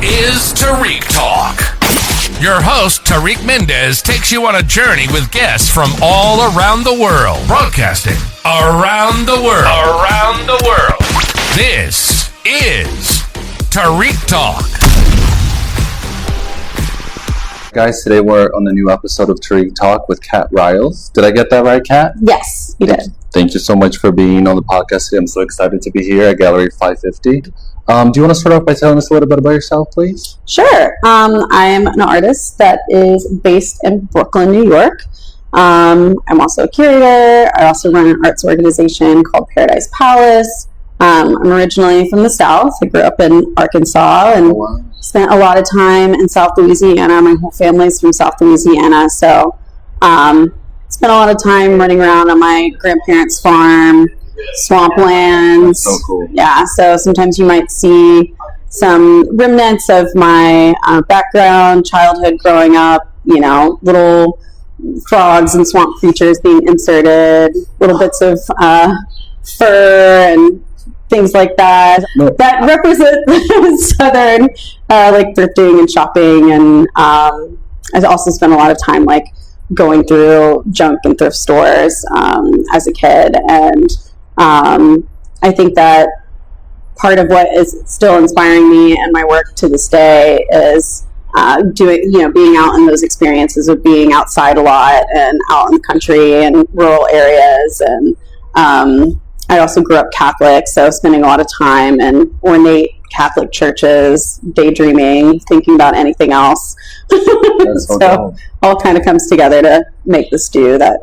is Tariq Talk. Your host, Tariq Mendez, takes you on a journey with guests from all around the world. Broadcasting around the world. Around the world. This is Tariq Talk. Guys, today we're on a new episode of Tariq Talk with Kat Ryals. Did I get that right, Kat? Yes, you did. Thank you so much for being on the podcast today. I'm so excited to be here at Gallery 550. Do you want to start off by telling us a little bit about yourself, please? Sure. I am an artist that is based in Brooklyn, New York. I'm also a curator. I also run an arts organization called PARADICE PALASE. I'm originally from the South. I grew up in Arkansas and spent a lot of time in South Louisiana. My whole family's from South Louisiana, so spent a lot of time running around on my grandparents' farm, swamplands. So cool. Yeah, so sometimes you might see some remnants of my background, childhood growing up, you know, little frogs and swamp creatures being inserted, little bits of fur and things like that that represent Southern, like thrifting and shopping. And I also spent a lot of time like going through junk and thrift stores as a kid. And I think that part of what is still inspiring me and my work to this day is being out in those experiences of being outside a lot and out in the country and rural areas. And I also grew up Catholic, so spending a lot of time in ornate Catholic churches, daydreaming, thinking about anything else. So all kind of comes together to make the stew that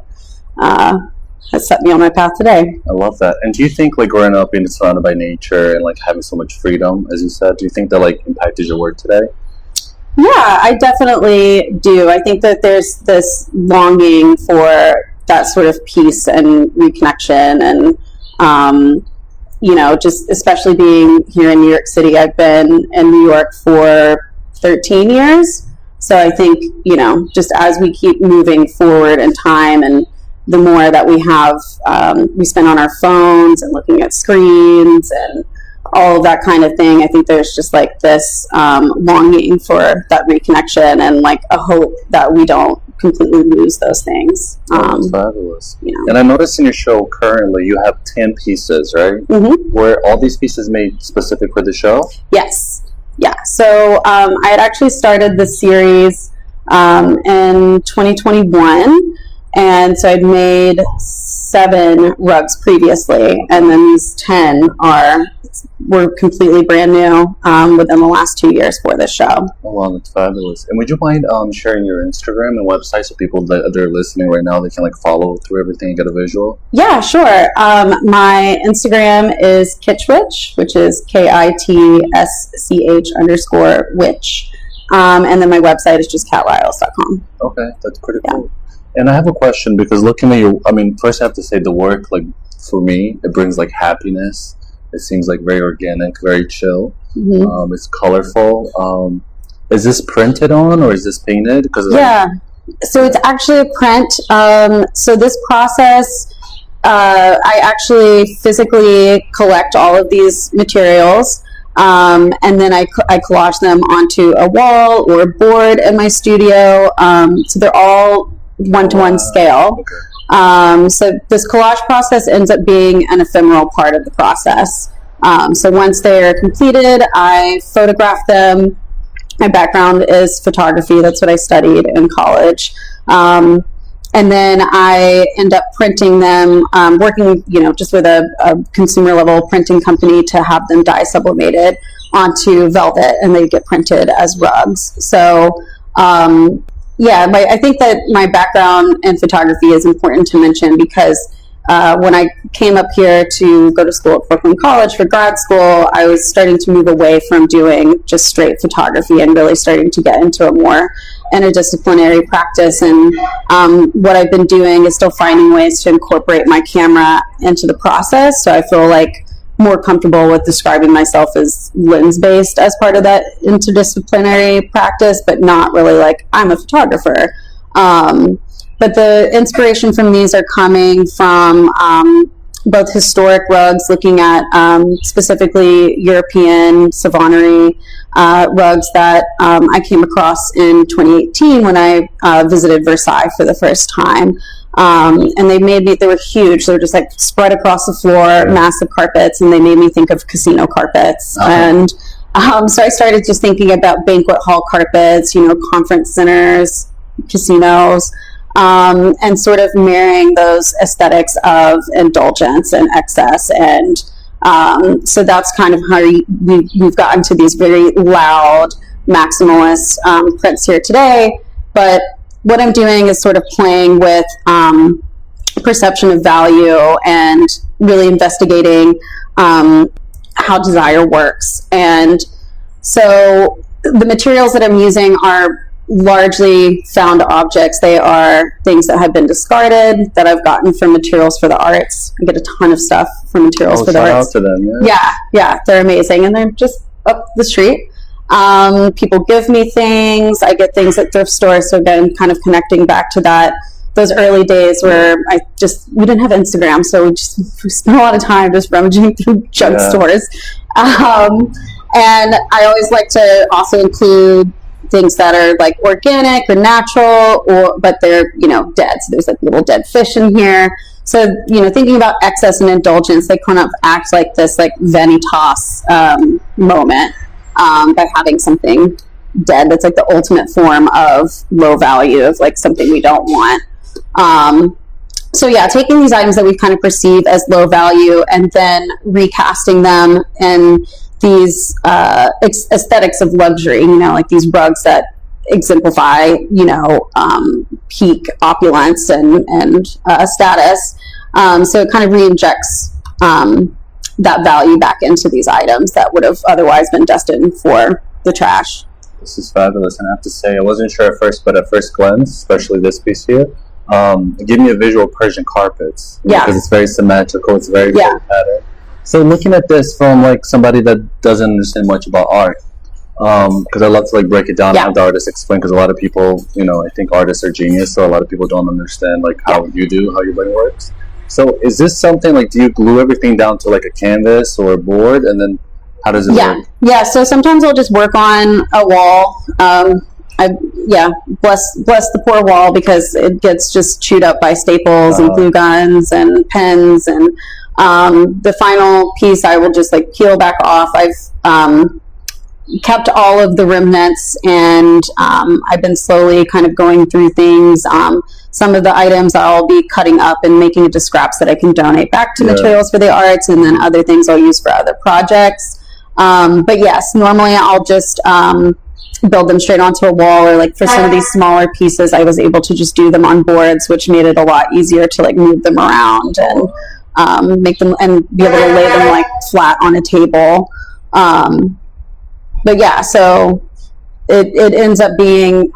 has set me on my path today. I love that. And do you think, like, growing up being surrounded by nature and like having so much freedom, as you said, do you think that like impacted your work today? Yeah, I definitely do. I think that there's this longing for that sort of peace and reconnection and just especially being here in New York City. I've been in New York for 13 years. So I think, just as we keep moving forward in time and the more that we have, we spend on our phones and looking at screens and all of that kind of thing, I think there's just like this longing for that reconnection and like a hope that we don't completely lose those things. That's fabulous. And I noticed in your show currently you have 10 pieces, right? Mm-hmm. Were all these pieces made specific for the show? Yes. Yeah. So I had actually started the series in 2021. And so I'd made 7 rugs previously, and then these 10 were completely brand new within the last 2 years for this show. Oh, wow, that's fabulous. And would you mind sharing your Instagram and website so people that are listening right now, they can like follow through everything and get a visual? Yeah, sure. My Instagram is kitschwitch, which is KITSCH_witch. And then my website is just catryals.com. Okay, that's pretty cool. And I have a question, because looking at you, first I have to say the work, like, for me, it brings, like, happiness. It seems, like, very organic, very chill. Mm-hmm. It's colorful. Is this printed on, or is this painted? So it's actually a print. So this process, I actually physically collect all of these materials, and then I collage them onto a wall or a board in my studio. So they're all one-to-one scale. Okay. So this collage process ends up being an ephemeral part of the process. So once they are completed, I photograph them. My background is photography. That's what I studied in college. And then I end up printing them, working, just with a consumer level printing company to have them dye sublimated onto velvet, and they get printed as rugs. So, I think that my background in photography is important to mention because when I came up here to go to school at Brooklyn College for grad school, I was starting to move away from doing just straight photography and really starting to get into a more interdisciplinary practice. And what I've been doing is still finding ways to incorporate my camera into the process. So I feel like more comfortable with describing myself as lens-based as part of that interdisciplinary practice, but not really like I'm a photographer. But the inspiration from these are coming from both historic rugs, looking at specifically European Savannah rugs that I came across in 2018 when I visited Versailles for the first time. And they were huge. They were just like spread across the floor, massive carpets, and they made me think of casino carpets. And so I started just thinking about banquet hall carpets, conference centers, casinos, and sort of marrying those aesthetics of indulgence and excess. And so that's kind of how we've gotten to these very loud maximalist prints here today. But what I'm doing is sort of playing with perception of value and really investigating how desire works. And so the materials that I'm using are largely found objects. They are things that have been discarded that I've gotten from Materials for the Arts. I get a ton of stuff from Materials for the Arts. Shout out to them. Yeah, they're amazing, and they're just up the street. People give me things. I get things at thrift stores. So again, kind of connecting back to those early days where we didn't have Instagram, so we spent a lot of time just rummaging through junk stores. And I always like to also include things that are like organic or natural, but they're dead. So there's like little dead fish in here. So thinking about excess and indulgence, they kind of act like this like vanitas moment by having something dead that's like the ultimate form of low value, of like something we don't want. So yeah, taking these items that we kind of perceive as low value and then recasting them in these aesthetics of luxury, like these rugs that exemplify, peak opulence and status. So it kind of re-injects that value back into these items that would have otherwise been destined for the trash. This is fabulous, and I have to say, I wasn't sure at first, but at first glance, especially this piece here, give me a visual Persian carpets. Because it's very symmetrical, it's very patterned. So looking at this from like somebody that doesn't understand much about art, because I love to like break it down and have the artist explain, because a lot of people, I think artists are genius, so a lot of people don't understand like how your brain works. So is this something like, do you glue everything down to like a canvas or a board, and then how does it work? Yeah, so sometimes I'll just work on a wall. Bless the poor wall, because it gets just chewed up by staples and glue guns and pens, and the final piece I will just like peel back off. I've kept all of the remnants, and I've been slowly kind of going through things. Some of the items I'll be cutting up and making into scraps that I can donate back to Materials for the Arts, and then other things I'll use for other projects. But yes, normally I'll just build them straight onto a wall, or like for some of these smaller pieces I was able to just do them on boards, which made it a lot easier to like move them around and make them and be able to lay them like flat on a table. But yeah, so it ends up being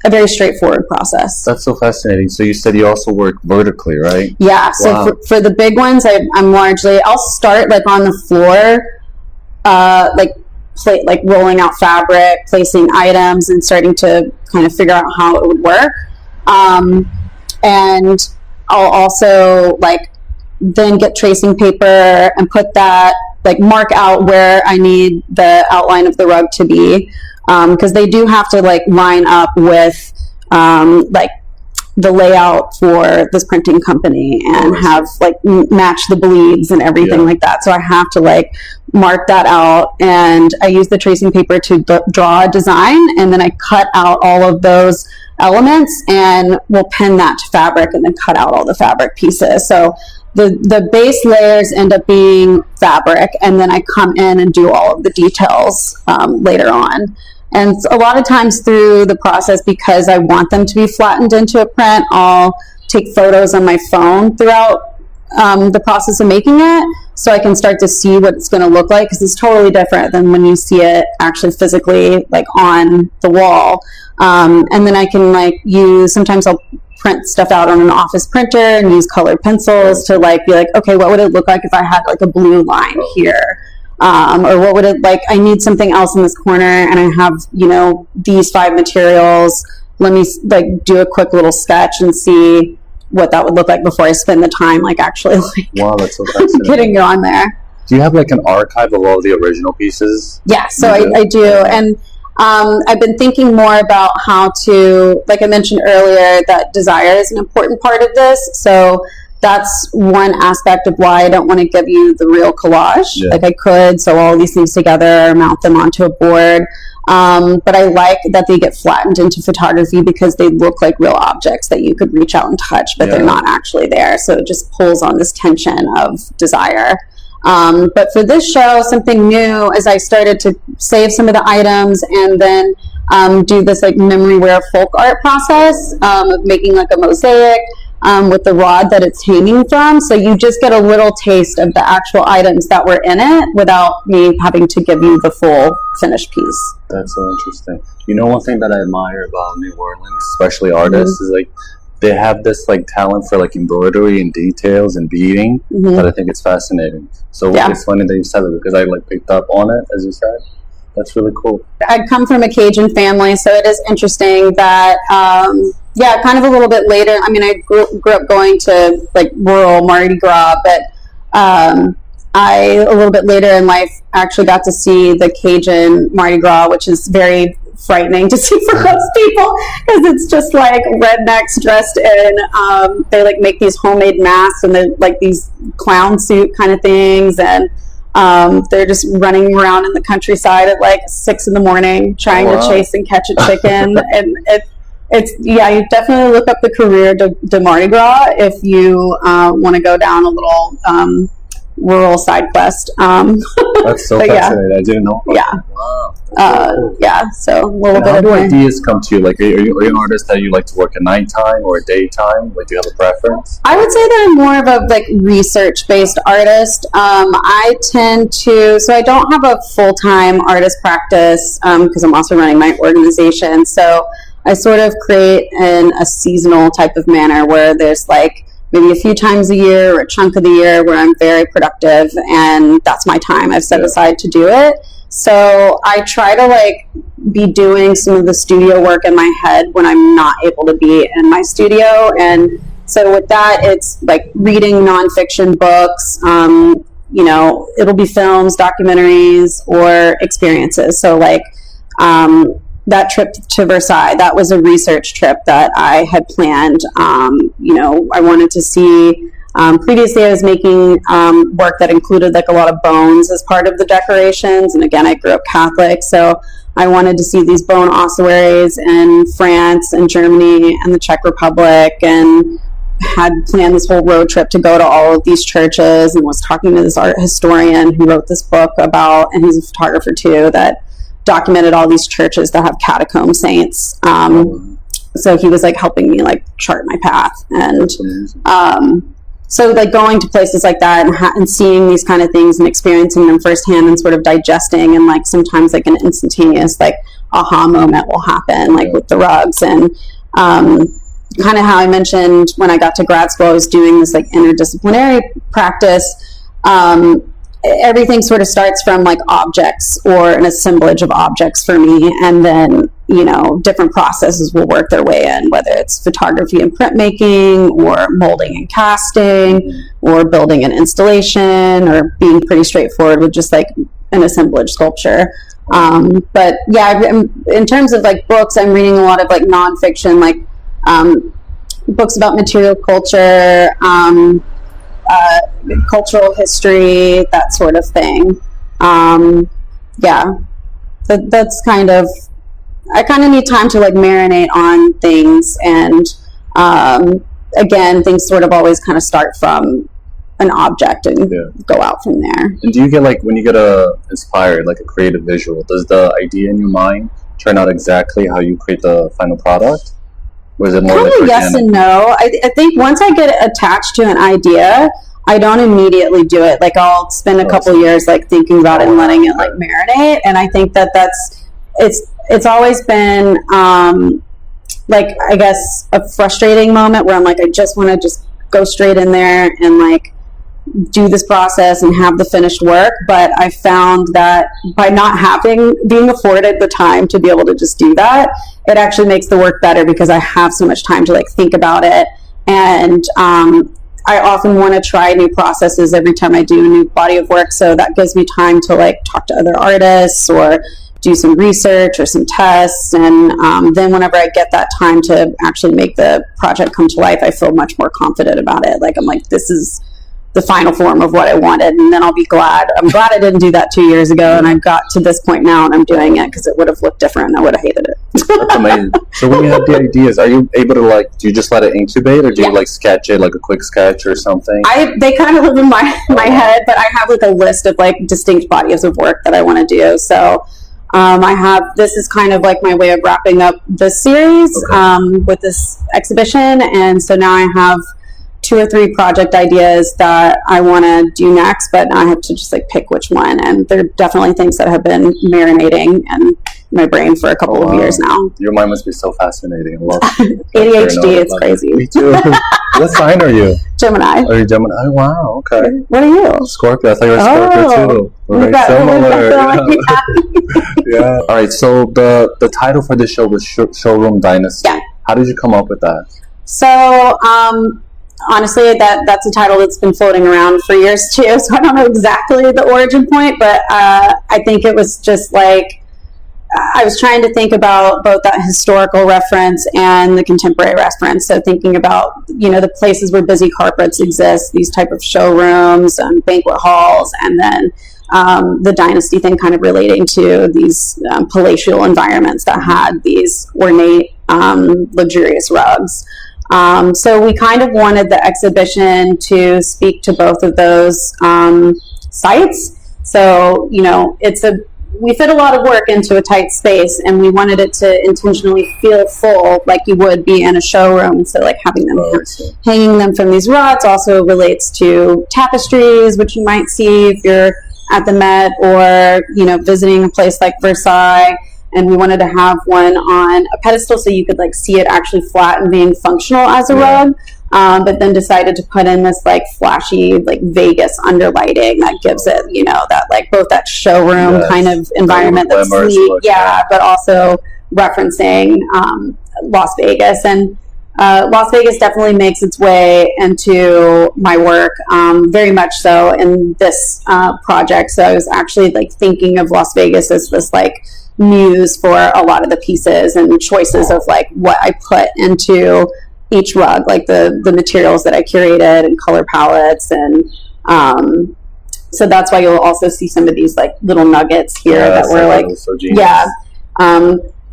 a very straightforward process. That's so fascinating. So you said you also work vertically, right? Yeah. So for the big ones, I'll start like on the floor, like rolling out fabric, placing items, and starting to kind of figure out how it would work. And I'll also like then get tracing paper and put that, like mark out where I need the outline of the rug to be, because they do have to like line up with like the layout for this printing company and have like match the bleeds and everything like that. So I have to like mark that out, and I use the tracing paper to draw a design, and then I cut out all of those elements and we'll pin that to fabric and then cut out all the fabric pieces. So the base layers end up being fabric, and then I come in and do all of the details later on. And a lot of times through the process, because I want them to be flattened into a print, I'll take photos on my phone throughout the process of making it, so I can start to see what it's going to look like, because it's totally different than when you see it actually physically like on the wall. And then I can like sometimes I'll print stuff out on an office printer and use colored pencils to like be like, okay, what would it look like if I had like a blue line here? Or what would it like, I need something else in this corner, and I have, these 5 materials. Let me like do a quick little sketch and see what that would look like before I spend the time like actually like Wow, that's so fascinating. getting on there. Do you have like an archive of all the original pieces? Yeah, so I do. And I've been thinking more about how to, like I mentioned earlier, that desire is an important part of this. So that's one aspect of why I don't want to give you the real collage. Yeah. Like I could sew all these things together, mount them onto a board. But I like that they get flattened into photography because they look like real objects that you could reach out and touch, but they're not actually there. So it just pulls on this tension of desire. But for this show, something new is I started to save some of the items and then do this like memory-ware folk art process of making like a mosaic with the rod that it's hanging from. So you just get a little taste of the actual items that were in it without me having to give you the full finished piece. That's so interesting. You know, one thing that I admire about New Orleans, especially artists, is like they have this like talent for like embroidery and details and beading that I think it's fascinating. So it's funny that you said it because I like picked up on it, as you said. That's really cool. I come from a Cajun family, so it is interesting that, kind of a little bit later. I mean, I grew up going to like rural Mardi Gras, but I, a little bit later in life, actually got to see the Cajun Mardi Gras, which is very frightening to see for most people because it's just like rednecks dressed in, they like make these homemade masks and they're like these clown suit kind of things, and they're just running around in the countryside at like 6 a.m. trying to chase and catch a chicken. And it's you definitely look up the Curator de Mardi Gras if you want to go down a little rural side quest. That's so fascinating. I didn't know. Yeah. Wow. So a little bit how of do ideas come to you? Like, are you an artist that you like to work at nighttime or daytime? Like, do you have a preference? I would say that I'm more of a like research-based artist. I tend to, so I don't have a full-time artist practice because I'm also running my organization. So I sort of create in a seasonal type of manner where there's like maybe a few times a year or a chunk of the year where I'm very productive and that's my time I've set aside to do it. So I try to like be doing some of the studio work in my head when I'm not able to be in my studio. And so with that, it's like reading nonfiction books, it'll be films, documentaries, or experiences. So like that trip to Versailles, that was a research trip that I had planned. I wanted to see, previously I was making work that included like a lot of bones as part of the decorations. And again, I grew up Catholic, so I wanted to see these bone ossuaries in France and Germany and the Czech Republic, and had planned this whole road trip to go to all of these churches, and was talking to this art historian who wrote this book about, and he's a photographer too, that documented all these churches that have catacomb saints. So he was like helping me like chart my path. And so like going to places like that and seeing these kind of things and experiencing them firsthand and sort of digesting, and like sometimes like an instantaneous like aha moment will happen, like with the rugs. And kind of how I mentioned when I got to grad school, I was doing this like interdisciplinary practice. Everything sort of starts from like objects or an assemblage of objects for me, and then different processes will work their way in, whether it's photography and printmaking, or molding and casting, or building an installation, or being pretty straightforward with just like an assemblage sculpture. But yeah, in terms of like books, I'm reading a lot of like nonfiction, like books about material culture, cultural history, that sort of thing. That's kind of, I kind of need time to like marinate on things, and again, things sort of always kind of start from an object and go out from there. And do you get like, when you get inspired, like a creative visual, does the idea in your mind turn out exactly how you create the final product? Or is it more kind of yes and no? I think once I get attached to an idea, I don't immediately do it. Like I'll spend a couple years like thinking about it and letting it like marinate. And I think it's always been like, I guess, a frustrating moment where I'm like, I just want to just go straight in there and like do this process and have the finished work. But I found that by not being afforded the time to be able to just do that, it actually makes the work better because I have so much time to like think about it And I often want to try new processes every time I do a new body of work. So that gives me time to like talk to other artists or do some research or some tests. And then whenever I get that time to actually make the project come to life, I feel much more confident about it. Like, I'm like, this is the final form of what I wanted. And then I'll be glad. I'm glad I didn't do that 2 years ago. And I've got to this point now and I'm doing it because it would have looked different and I would have hated it. That's amazing. So when you have the ideas, are you able to like, do you just let it incubate or do you like sketch it, like a quick sketch or something? They kind of live in my head, but I have like a list of like distinct bodies of work that I want to do. So this is kind of like my way of wrapping up this series with this exhibition. And so now I have 2 or 3 project ideas that I want to do next, but I have to just like pick which one. And they're definitely things that have been marinating in my brain for a couple of years now. Your mind must be so fascinating. I love ADHD, it's crazy. Me too. What sign are you? Gemini. Are you Gemini? Oh, wow, okay. What are you? Scorpio. I thought you were a Scorpio too. We're very similar. Yeah. All right, so the title for this show was Showroom Dynasty. Yeah. How did you come up with that? So, honestly, that's a title that's been floating around for years too, so I don't know exactly the origin point, but I think it was just like I was trying to think about both that historical reference and the contemporary reference. So thinking about, the places where busy carpets exist, these type of showrooms and banquet halls, and then the dynasty thing kind of relating to these palatial environments that had these ornate, luxurious rugs. So we kind of wanted the exhibition to speak to both of those sites. So, we fit a lot of work into a tight space, and we wanted it to intentionally feel full, like you would be in a showroom. So like having them, hanging them from these rods also relates to tapestries, which you might see if you're at the Met or, visiting a place like Versailles. And we wanted to have one on a pedestal so you could like see it actually flat and being functional as a rug. But then decided to put in this like flashy, like Vegas underlighting that gives it, that like both that showroom kind of environment that's sleek, but also referencing Las Vegas. And Las Vegas definitely makes its way into my work, very much so in this project. So I was actually like thinking of Las Vegas as this like muse for a lot of the pieces and choices of like what I put into each rug, like the materials that I curated and color palettes. And so that's why you'll also see some of these like little nuggets here that were like,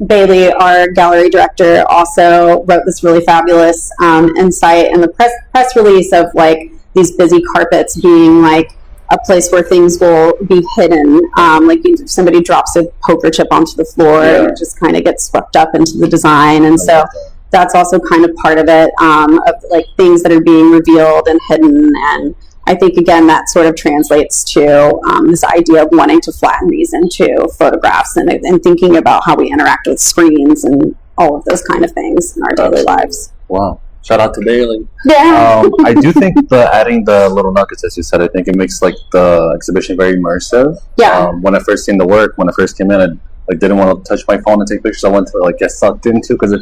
Bailey, our gallery director, also wrote this really fabulous insight in the press release of like these busy carpets being like a place where things will be hidden. Like if somebody drops a poker chip onto the floor, it just kind of gets swept up into the design. And so that's also kind of part of it, of like things that are being revealed and hidden. And I think, again, that sort of translates to this idea of wanting to flatten these into photographs and thinking about how we interact with screens and all of those kind of things in our daily lives. Wow. Shout out to Bailey. Yeah. I do think adding the little nuggets, as you said, I think it makes like the exhibition very immersive. Yeah. When I first seen the work, when I first came in, I like didn't want to touch my phone and take pictures. I wanted to like get sucked into because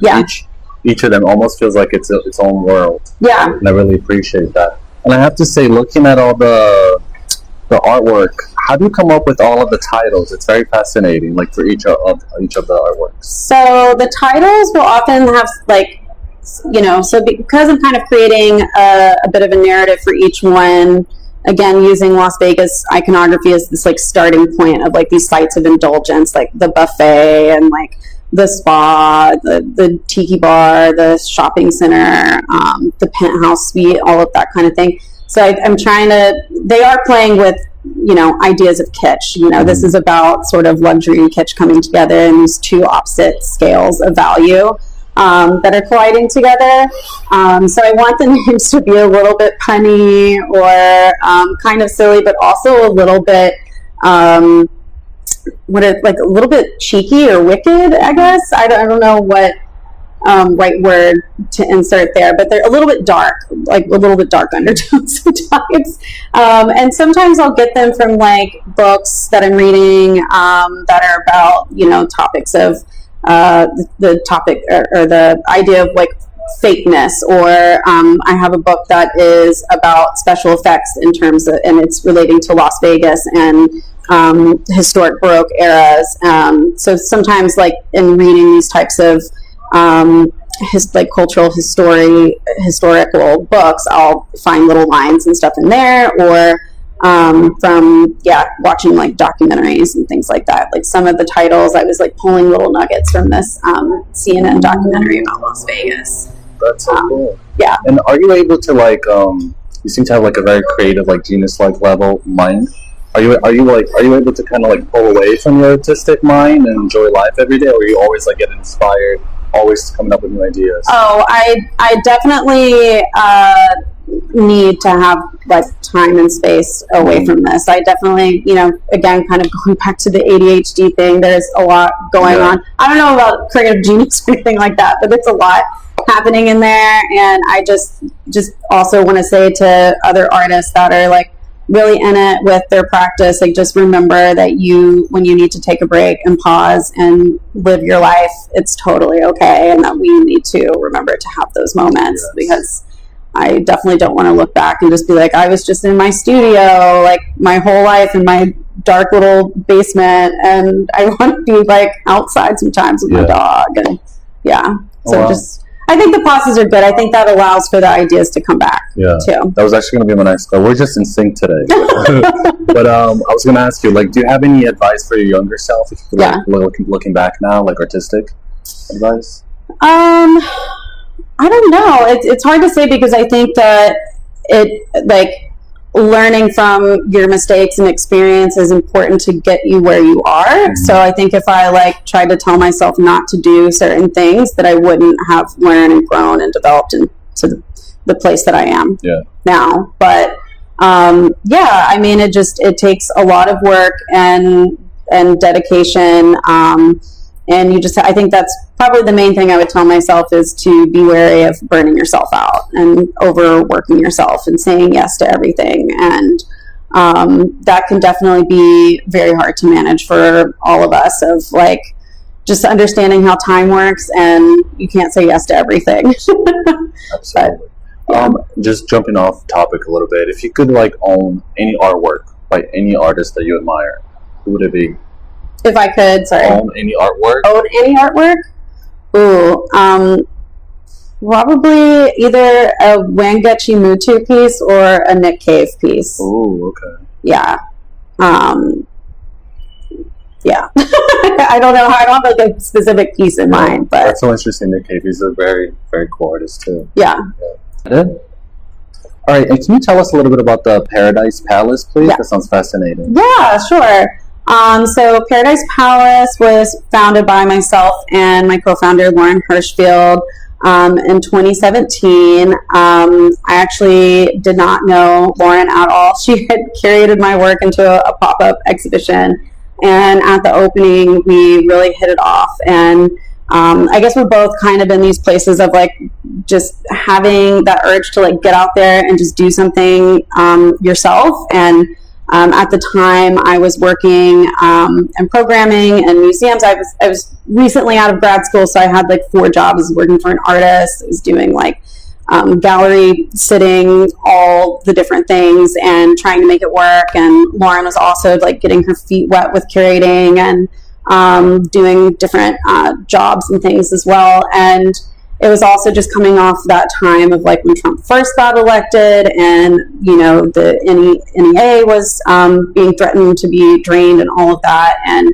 each of them almost feels like it's its own world. Yeah. And I really appreciate that. And I have to say, looking at all the artwork, how do you come up with all of the titles? It's very fascinating, like for each of the artworks. So the titles will often have like, so because I'm kind of creating a bit of a narrative for each one, again, using Las Vegas iconography as this like starting point of like these sites of indulgence, like the buffet and like the spa, the tiki bar, the shopping center, the penthouse suite, all of that kind of thing. So I'm trying to, they are playing with, ideas of kitsch. This is about sort of luxury and kitsch coming together in these two opposite scales of value that are colliding together. So I want the names to be a little bit punny or kind of silly, but also a little bit, like a little bit cheeky or wicked, I guess. I don't know what right word to insert there, but they're a little bit dark, like a little bit dark undertones sometimes. And sometimes I'll get them from like books that I'm reading that are about, topics of the topic or the idea of like fakeness, or I have a book that is about special effects in terms of, and it's relating to Las Vegas and historic Baroque eras. So sometimes, like in reading these types of like cultural historical books, I'll find little lines and stuff in there, or from watching like documentaries and things like that. Like some of the titles, I was like pulling little nuggets from this CNN documentary about Las Vegas. That's so cool. Yeah. And are you able to like you seem to have like a very creative, like genius-like level mind? Are you able to kind of like pull away from your artistic mind and enjoy life every day, or are you always like get inspired, always coming up with new ideas? Oh, I definitely need to have like time and space away from this. I definitely, again, kind of going back to the ADHD thing, there's a lot going on. I don't know about creative genius or anything like that, but it's a lot happening in there. And I just also want to say to other artists that are like really in it with their practice, like just remember that when you need to take a break and pause and live your life, it's totally okay, and that we need to remember to have those moments. Yes. Because I definitely don't want to look back and just be like, I was just in my studio like my whole life in my dark little basement, and I want to be like outside sometimes with my dog. And I think the pauses are good. I think that allows for the ideas to come back too. That was actually going to be my next goal. We're just in sync today. But I was going to ask you, like, do you have any advice for your younger self? If you looking back now, like artistic advice? I don't know. It's hard to say, because I think that learning from your mistakes and experience is important to get you where you are. Mm-hmm. So I think if I tried to tell myself not to do certain things, that I wouldn't have learned and grown and developed into the place that I am now. But I mean, it takes a lot of work and dedication. And I think that's probably the main thing I would tell myself, is to be wary of burning yourself out and overworking yourself and saying yes to everything. And that can definitely be very hard to manage for all of us, of just understanding how time works, and you can't say yes to everything. Absolutely. Just jumping off topic a little bit, if you could own any artwork by any artist that you admire, who would it be? If I could, own any artwork? Own any artwork? Ooh, probably either a Wangechi Mutu piece or a Nick Cave piece. Ooh, okay. Yeah. I don't know. I don't have a specific piece in mind, but that's so interesting. Nick Cave, he's a very, very cool artist too. Yeah. All right, and can you tell us a little bit about the PARADICE PALASE, please? That sounds fascinating. Yeah, sure. So PARADICE PALASE was founded by myself and my co-founder Lauren Hirshfield in 2017. I actually did not know Lauren at all. She had curated my work into a pop-up exhibition, and at the opening we really hit it off. And I guess we're both kind of in these places of just having that urge to get out there and just do something yourself. And at the time, I was working in programming and museums. I was recently out of grad school, so I had 4 jobs. I was working for an artist. I was doing gallery sitting, all the different things, and trying to make it work. And Lauren was also getting her feet wet with curating and doing different jobs and things as well. And it was also just coming off that time of when Trump first got elected, and the NEA was being threatened to be drained and all of that, and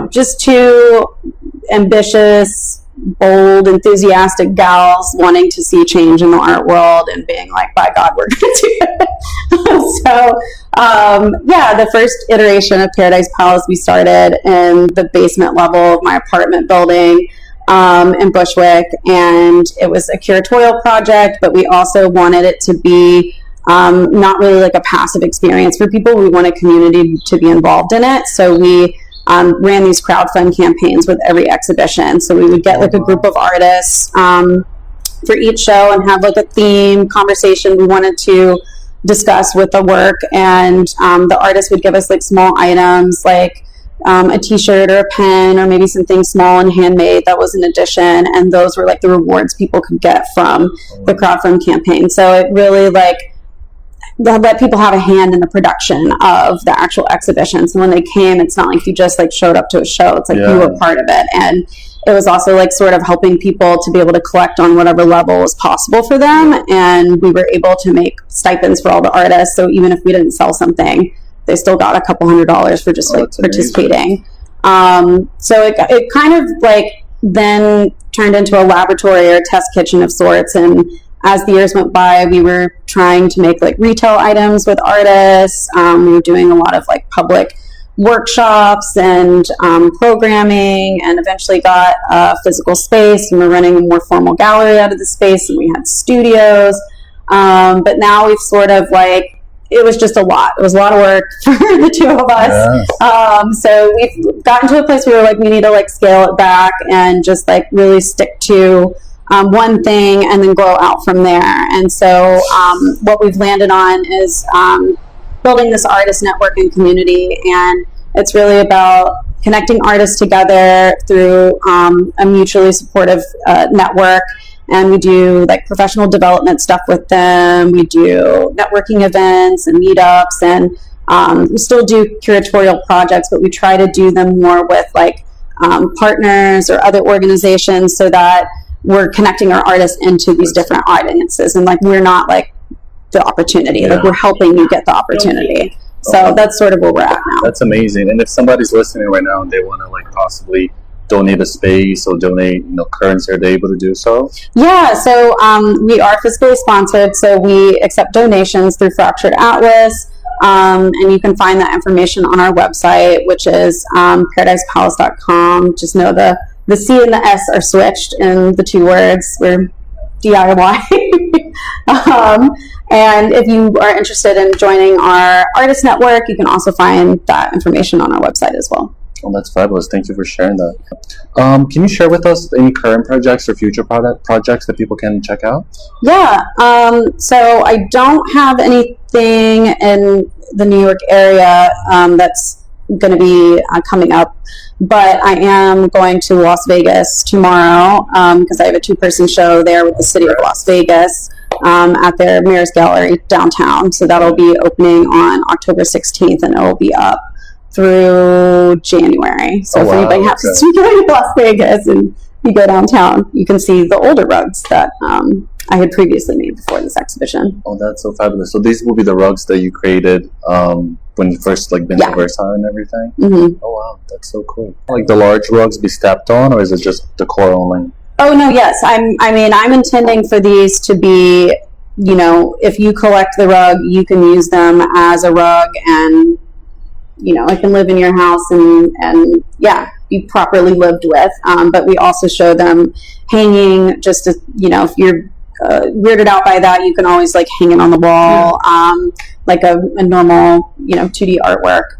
just 2 ambitious, bold, enthusiastic gals wanting to see change in the art world and being by God, we're going to do it. So the first iteration of PARADICE PALASE, we started in the basement level of my apartment building in Bushwick, and it was a curatorial project, but we also wanted it to be not really a passive experience for people. We want a community to be involved in it, so we ran these crowdfund campaigns with every exhibition. So we would get a group of artists for each show and have a theme conversation we wanted to discuss with the work, and the artists would give us small items a t-shirt or a pen or maybe something small and handmade that was an addition, and those were like the rewards people could get from the crowdfund campaign. So it really like let people have a hand in the production of the actual exhibition. So when they came, it's not like you just like showed up to a show, it's like you were part of it. And it was also like sort of helping people to be able to collect on whatever level was possible for them, and we were able to make stipends for all the artists, so even if we didn't sell something, they still got a couple $100s for just like participating. So it kind of like then turned into a laboratory or a test kitchen of sorts, and as the years went by, we were trying to make like retail items with artists. We were doing a lot of like public workshops and programming, and eventually got a physical space, and we're running a more formal gallery out of the space, and we had studios. But now we've sort of like, it was just a lot. It was a lot of work for the two of us. So we've gotten to a place where we're like, we need to like scale it back and just like really stick to one thing and then grow out from there. And so what we've landed on is building this artist network and community, and it's really about connecting artists together through a mutually supportive network. And we do like professional development stuff with them. We do networking events and meetups, and we still do curatorial projects, but we try to do them more with like partners or other organizations, so that we're connecting our artists into these different audiences. And like, we're not like the opportunity, like we're helping you get the opportunity. So that's sort of where we're at now. That's amazing. And if somebody's listening right now and they want to like possibly donate a space or donate, currency, are they able to do so? Yeah, so we are fiscally sponsored, so we accept donations through Fractured Atlas, and you can find that information on our website, which is PARADICEPALASE.com. Just know the C and the S are switched in the two words. We're DIY. And if you are interested in joining our artist network, you can also find that information on our website as well. Oh, that's fabulous. Thank you for sharing that. Can you share with us any current projects or future projects that people can check out? Yeah. So I don't have anything in the New York area that's going to be coming up, but I am going to Las Vegas tomorrow because I have a 2-person show there with the city of Las Vegas at their Mayor's Gallery downtown. So that'll be opening on October 16th, and it will be up through January. So if anybody happens to be going to Las Vegas and you go downtown, you can see the older rugs that I had previously made before this exhibition. Oh, that's so fabulous. So these will be the rugs that you created when you first been to Versailles and everything? Mm-hmm. Oh, wow. That's so cool. Like the large rugs be stepped on, or is it just decor only? Oh, no, yes. I'm intending for these to be, if you collect the rug, you can use them as a rug, and it can live in your house and be properly lived with. But we also show them hanging, just to, if you're weirded out by that, you can always like hang it on the wall, like a normal, 2D artwork.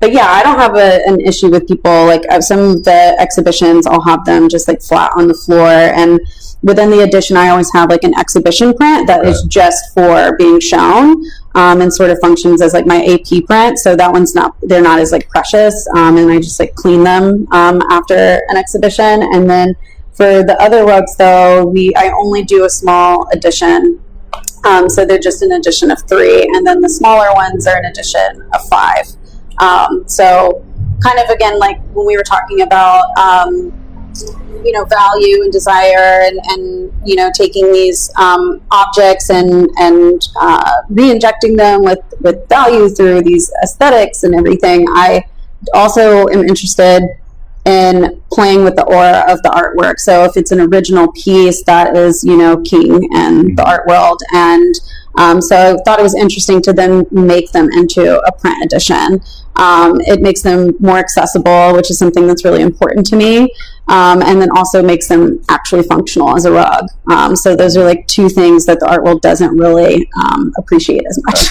But yeah, I don't have an issue with people, like some of the exhibitions, I'll have them just like flat on the floor, and within the edition, I always have like an exhibition print that is just for being shown, and sort of functions as like my AP print. So that one's they're not as like precious, and I just like clean them after an exhibition. And then for the other rugs though, I only do a small edition. So they're just an edition of 3, and then the smaller ones are an edition of 5. So kind of again, like when we were talking about value and desire, and taking these objects and re-injecting them with value through these aesthetics and everything. I also am interested in playing with the aura of the artwork. So if it's an original piece, that is king in the art world, and so I thought it was interesting to then make them into a print edition. It makes them more accessible, which is something that's really important to me, and then also makes them actually functional as a rug. So those are like 2 things that the art world doesn't really appreciate as much.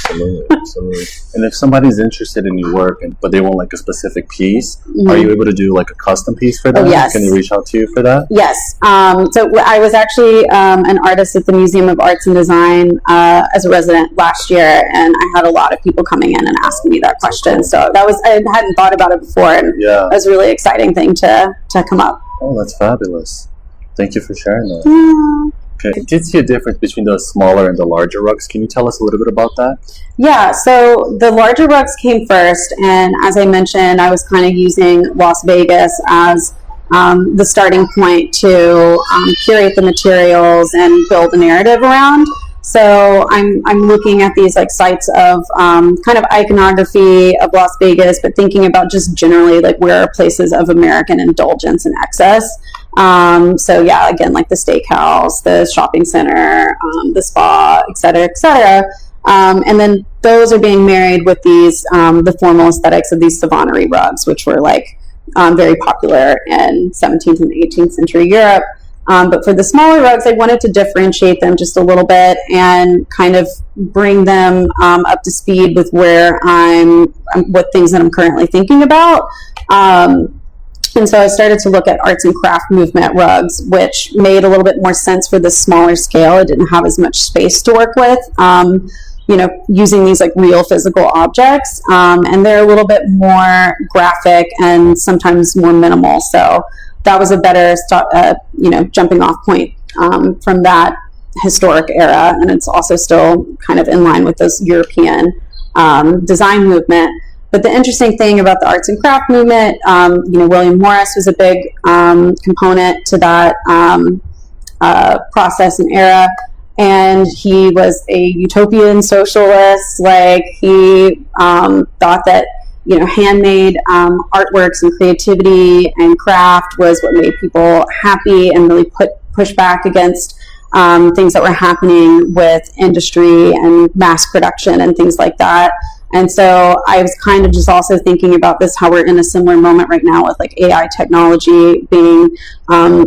Absolutely. And if somebody's interested in your work, but they want like a specific piece, are you able to do like a custom piece for them? Oh, yes. Can they reach out to you for that? Yes. So I was actually an artist at the Museum of Arts and Design as a resident last year, and I had a lot of people coming in and asking me that question. So I hadn't thought about it before, and it was a really exciting thing to come up. Oh, that's fabulous. Thank you for sharing that. Yeah. Okay. I did see a difference between the smaller and the larger rugs. Can you tell us a little bit about that? Yeah, so the larger rugs came first, and as I mentioned, I was kind of using Las Vegas as the starting point to curate the materials and build a narrative around. So I'm looking at these like sites of kind of iconography of Las Vegas, but thinking about just generally like where are places of American indulgence and excess. So yeah, again, like the steakhouse, the shopping center, the spa, et cetera, and then those are being married with these the formal aesthetics of these Savannah rugs, which were like very popular in 17th and 18th century Europe. But for the smaller rugs, I wanted to differentiate them just a little bit and kind of bring them up to speed with where what things that I'm currently thinking about. And so I started to look at arts and craft movement rugs, which made a little bit more sense for the smaller scale. I didn't have as much space to work with, using these like real physical objects. And they're a little bit more graphic and sometimes more minimal. So that was a better jumping off point from that historic era. And it's also still kind of in line with this European design movement. But the interesting thing about the arts and craft movement, William Morris was a big component to that process and era. And he was a utopian socialist. Like he thought that, handmade artworks and creativity and craft was what made people happy and really push back against things that were happening with industry and mass production and things like that. And so I was kind of just also thinking about this, how we're in a similar moment right now with like AI technology being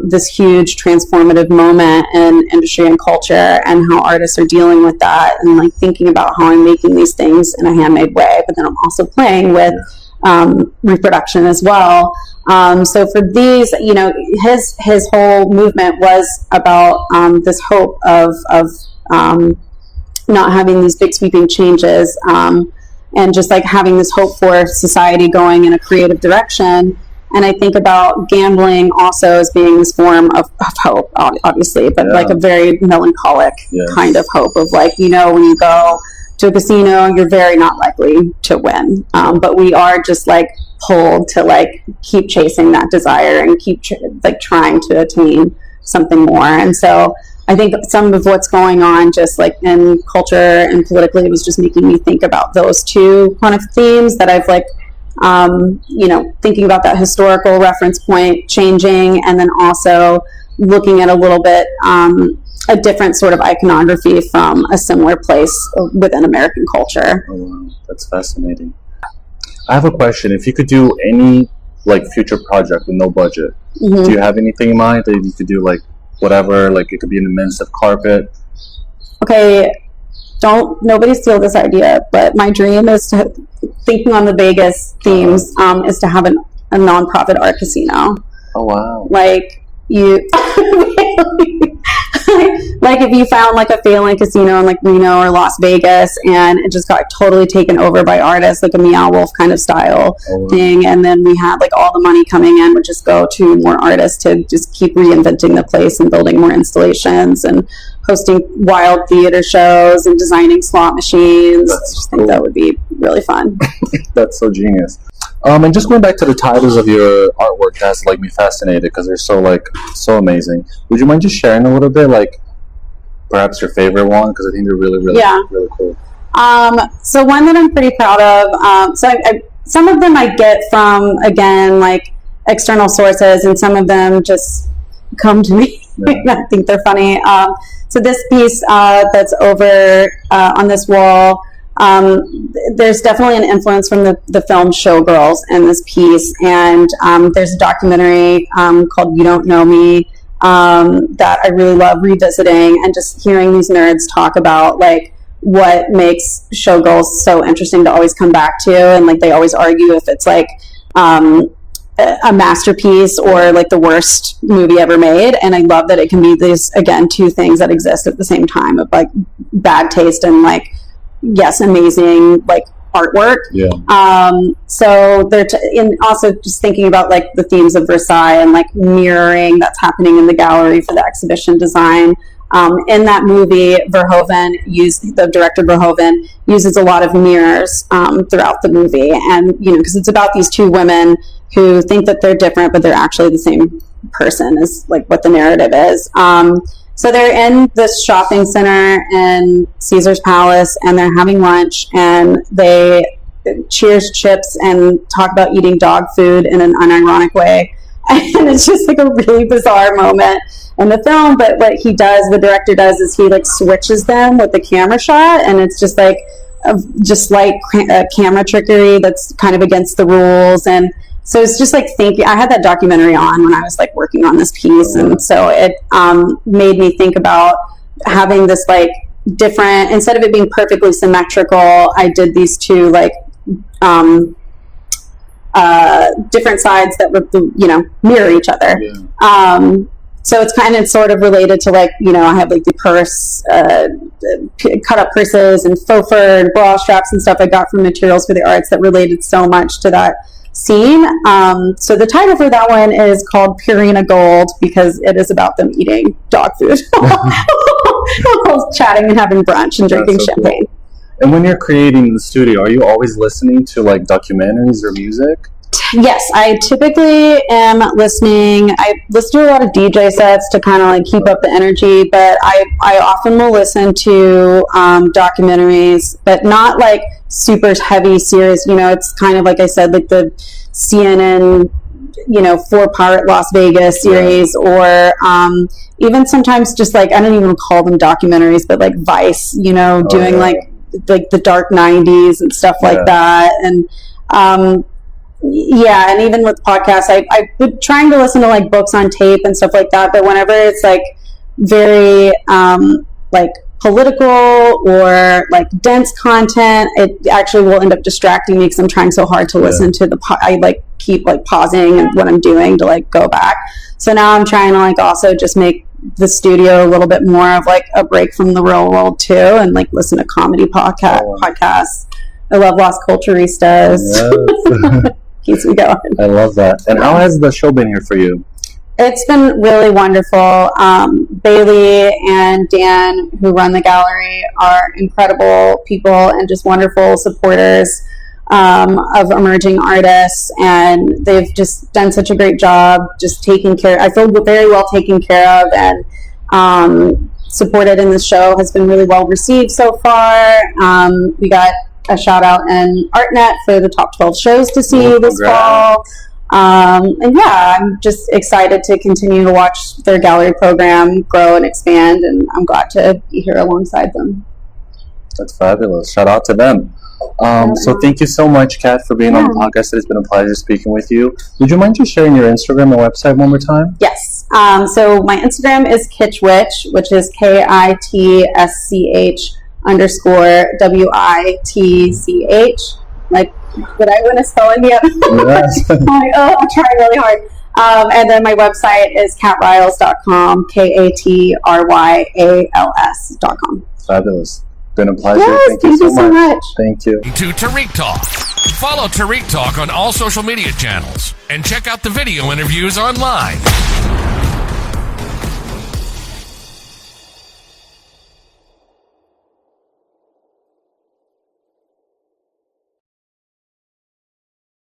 this huge transformative moment in industry and culture, and how artists are dealing with that, and like thinking about how I'm making these things in a handmade way, but then I'm also playing with reproduction as well. So for these, his whole movement was about this hope of not having these big sweeping changes, and just like having this hope for society going in a creative direction. And I think about gambling also as being this form of hope, obviously, but like a very melancholic kind of hope of like, when you go to a casino, you're very not likely to win. But we are just like pulled to like keep chasing that desire and keep trying to attain something more. And so I think some of what's going on just like in culture and politically was just making me think about those two kind of themes that I've like, thinking about that historical reference point changing, and then also looking at a little bit a different sort of iconography from a similar place within American culture. Oh, wow. That's fascinating. I have a question. If you could do any like future project with no budget, do you have anything in mind that you could do, like whatever, like it could be an immense carpet? Okay, nobody steal this idea, but my dream is to, thinking on the Vegas themes, is to have a nonprofit art casino. Oh wow. Like you like if you found like a failing casino in like Reno or Las Vegas and it just got totally taken over by artists, like a Meow Wolf kind of style thing, and then we had like all the money coming in would just go to more artists to just keep reinventing the place and building more installations and hosting wild theater shows and designing slot machines. I just think that would be really fun. That's so genius. And just going back to the titles of your artwork has like me fascinated because they're so amazing. Would you mind just sharing a little bit, like perhaps your favorite one? Because I think they're really cool. So one that I'm pretty proud of. Some of them I get from, again, like external sources, and some of them just come to me. I think they're funny. So this piece that's over on this wall, there's definitely an influence from the film Showgirls in this piece, and there's a documentary called You Don't Know Me that I really love revisiting, and just hearing these nerds talk about like what makes Showgirls so interesting to always come back to, and like they always argue if it's like a masterpiece or like the worst movie ever made. And I love that it can be these, again, two things that exist at the same time, of like bad taste and like, yes, amazing, like artwork. Yeah. So they're and also just thinking about like the themes of Versailles and like mirroring that's happening in the gallery for the exhibition design. In that movie, the director Verhoeven uses a lot of mirrors throughout the movie, and because it's about these two women who think that they're different, but they're actually the same person, is like what the narrative is. So they're in this shopping center in Caesar's Palace, and they're having lunch, and they cheers chips and talk about eating dog food in an unironic way. And it's just like a really bizarre moment in the film. But what the director does is he like switches them with the camera shot, and it's just like camera trickery that's kind of against the rules. And so it's just like I had that documentary on when I was like working on this piece, and so it made me think about having this like different, instead of it being perfectly symmetrical, I did these two like different sides that would mirror each other. Yeah. So it's kind of sort of related to like I have like the purse, cut up purses and faux fur and bra straps and stuff I got from Materials for the Arts that related so much to that scene. So the title for that one is called Purina Gold, because it is about them eating dog food while chatting and having brunch and drinking champagne. Cool. And when you're creating in the studio, are you always listening to like documentaries or music? Yes, I typically am listening. I listen to a lot of DJ sets to kind of like keep up the energy, but I often will listen to documentaries, but not like super heavy, serious. It's kind of like I said, like the CNN, 4-part Las Vegas series, or even sometimes just like, I don't even call them documentaries, but like Vice, doing like the dark 90s and stuff like that. And and even with podcasts, I've been trying to listen to like books on tape and stuff like that, but whenever it's like very like political or like dense content, it actually will end up distracting me because I'm trying so hard to listen to I like keep like pausing and what I'm doing to like go back. So now I'm trying to like also just make the studio a little bit more of like a break from the real world too, and like listen to comedy podcasts. I love Las Culturistas. Yes. Keeps me going. I love that. And how has the show been here for you? It's been really wonderful. Bailey and Dan, who run the gallery, are incredible people and just wonderful supporters of emerging artists, and they've just done such a great job just taking care. I feel very well taken care of, and supported in the show has been really well received so far. We got a shout out in ArtNet for the top 12 shows to see this fall. And I'm just excited to continue to watch their gallery program grow and expand, and I'm glad to be here alongside them. That's fabulous. Shout out to them. So thank you so much, Kat, for being on the podcast. It's been a pleasure speaking with you. Would you mind just sharing your Instagram and website one more time? Yes. So my Instagram is KitschWitch, which is KITSCH _WITCH. Like, did I win a spelling yet? Yes. I'm trying really hard. And then my website is catryals.com, KATRYALS.com. Fabulous. Been a pleasure. Yes, thank you so much. Thank you. To Tariq Talk. Follow Tariq Talk on all social media channels and check out the video interviews online.